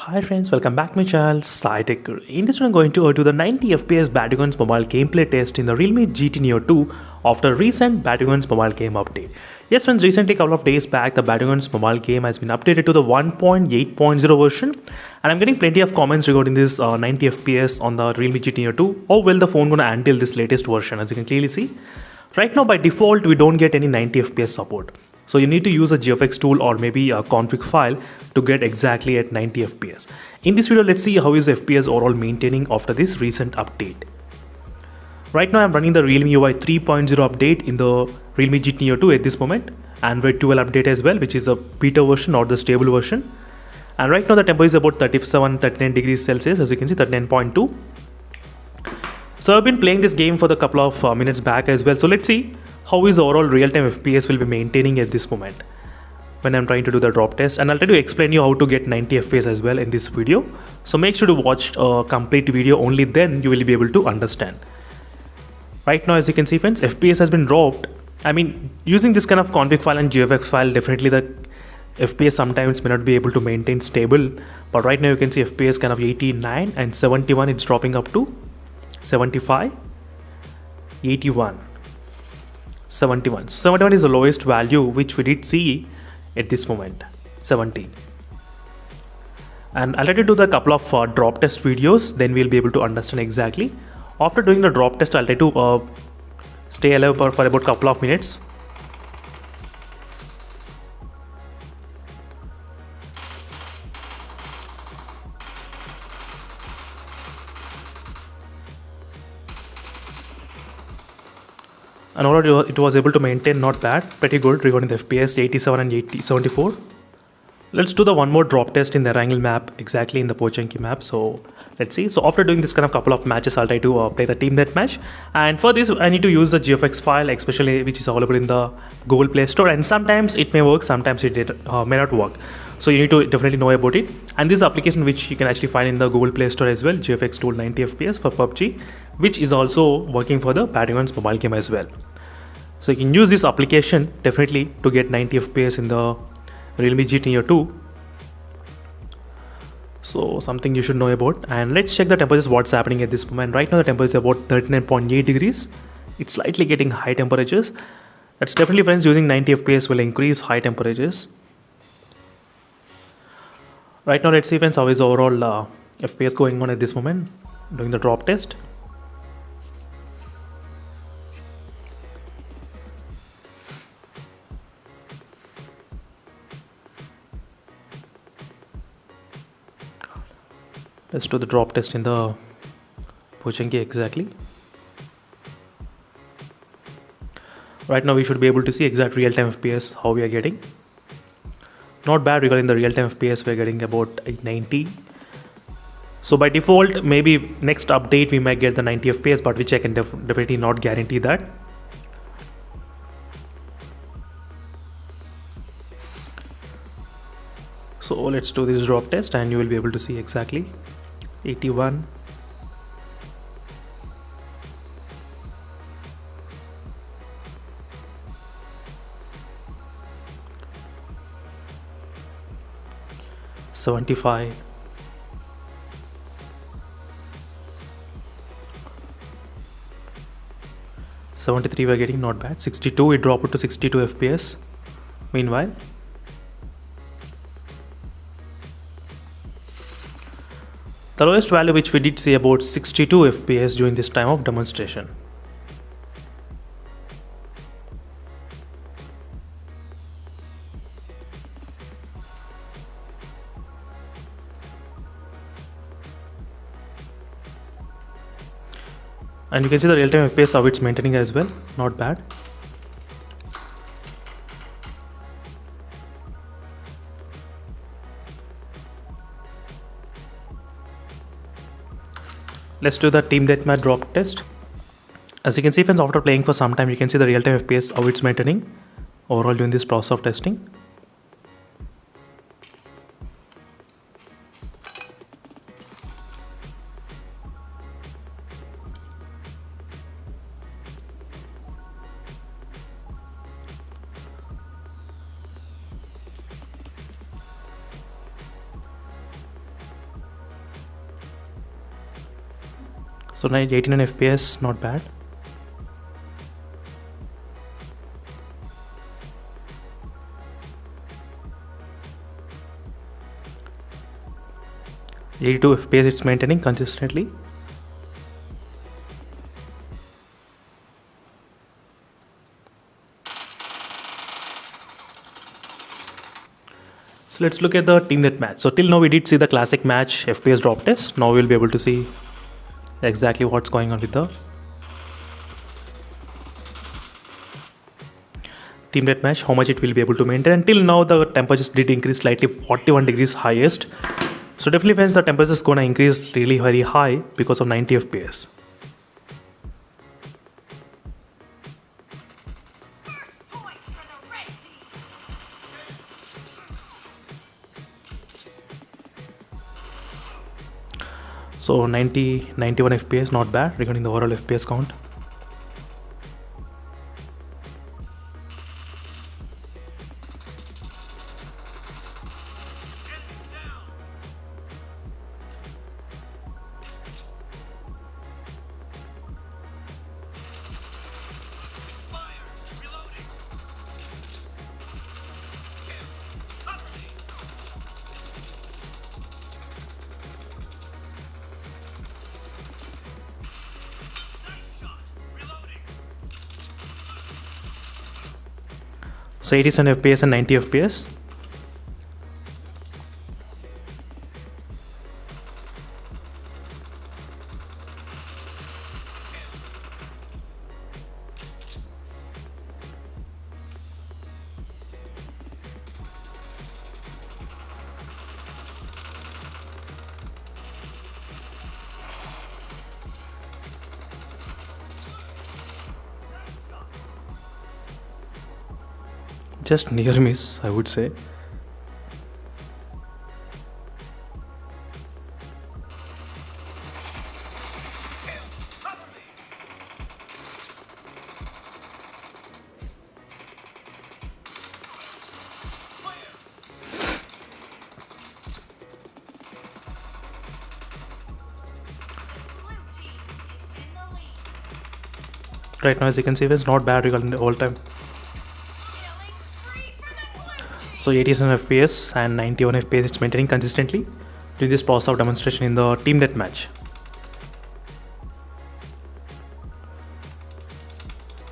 Hi friends, welcome back to my channel SciTech. In this one I'm going to do the 90 FPS Battlegrounds mobile gameplay test in the Realme GT Neo 2 after recent Battlegrounds mobile game update. Yes friends, recently a couple of days back the Battlegrounds mobile game has been updated to the 1.8.0 version and I'm getting plenty of comments regarding this 90 FPS on the Realme GT Neo 2. How will the phone gonna handle this latest version? As you can clearly see, right now by default we don't get any 90 FPS support. So you need to use a GFX tool or maybe a config file to get exactly at 90 FPS. In this video, let's see how is the FPS overall maintaining after this recent update. Right now I'm running the Realme UI 3.0 update in the Realme GT Neo 2 at this moment. Android 12 update as well, which is the beta version or the stable version. And right now the temperature is about 39 degrees Celsius, as you can see 39.2. So I've been playing this game for the couple of minutes back as well. So let's see how is the overall real-time FPS will be maintaining at this moment when I'm trying to do the drop test, and I'll try to explain you how to get 90 FPS as well in this video. So make sure to watch a complete video, only then you will be able to understand. Right now as you can see friends, FPS has been dropped. I mean, using this kind of config file and GFX file, definitely the FPS sometimes may not be able to maintain stable, but right now you can see FPS kind of 89 and 71, it's dropping up to 75, 81, 71. So 71 is the lowest value which we did see at this moment, 70. And I'll try to do the couple of drop test videos, then we'll be able to understand exactly. After doing the drop test, I'll try to stay alive for about a couple of minutes. And already it was able to maintain not bad, pretty good regarding the FPS 87 and 74. Let's do the one more drop test in the Wrangle map, exactly in the Pochinki map. So let's see. So after doing this kind of couple of matches, I'll try to play the team deathmatch. And for this, I need to use the GFX file, especially which is available in the Google Play Store. And sometimes it may work, sometimes it may not work. So you need to definitely know about it. And this application which you can actually find in the Google Play Store as well, GFX tool 90 FPS for PUBG, which is also working for the Battlegrounds mobile game as well. So you can use this application definitely to get 90 FPS in the Realme GT Neo 2. So something you should know about. And let's check the temperatures, what's happening at this moment. Right now the temperature is about 39.8 degrees. It's slightly getting high temperatures. That's definitely friends, using 90 FPS will increase high temperatures. Right now let's see friends how is the overall FPS going on at this moment doing the drop test. Let's do the drop test in the Pochinki exactly. Right now we should be able to see exact real-time FPS how we are getting. Not bad regarding the real-time FPS, we're getting about 90. So by default, maybe next update we might get the 90 FPS, but which I can definitely not guarantee that. So let's do this drop test and you will be able to see exactly 81, 75, 73 we're getting, not bad. 62, it dropped to 62 FPS. Meanwhile, the lowest value which we did see about 62 FPS during this time of demonstration. And you can see the real-time FPS how it's maintaining as well, not bad. Let's do the team deathmatch drop test. As you can see friends, after playing for some time, you can see the real-time FPS how it's maintaining overall during this process of testing. So 89 FPS, not bad. .82 FPS it's maintaining consistently. So let's look at the team match. So till now we did see the classic match FPS drop test. Now we'll be able to see exactly what's going on with the team match, how much it will be able to maintain. Until now the temperatures did increase slightly, 41 degrees highest. So definitely friends, the temperature is gonna increase really very high because of 90 FPS. So 91 FPS, not bad regarding the overall FPS count. So 87 FPS and 90 FPS. Just near miss, I would say. Right now, as you can see, it's not bad regarding the all time. So 87 FPS and 91 FPS it's maintaining consistently during this process of demonstration in the team deathmatch.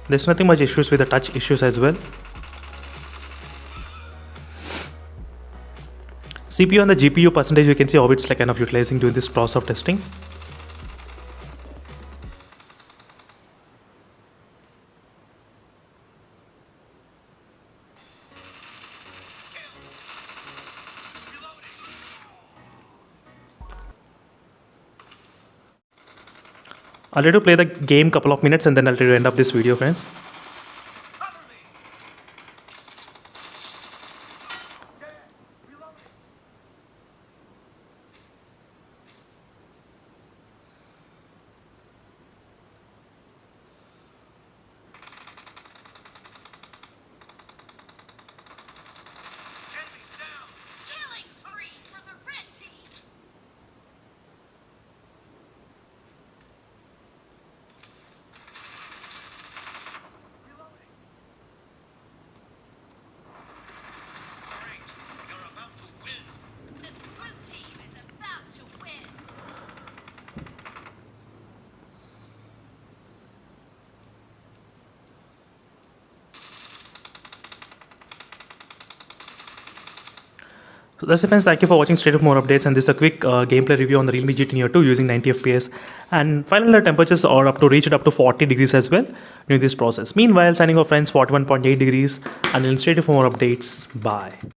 There's nothing much issues with the touch issues as well. CPU and the GPU percentage, you can see how it's like kind of utilizing during this process of testing. I'll try to play the game couple of minutes and then I'll try to end up this video, friends. So that's it, friends. Thank you for watching. Stay tuned for more updates, and this is a quick gameplay review on the Realme GT Neo 2 using 90 FPS. And finally, the temperatures are reached up to 40 degrees as well during this process. Meanwhile, signing off, friends, 41.8 degrees. And then stay tuned for more updates. Bye.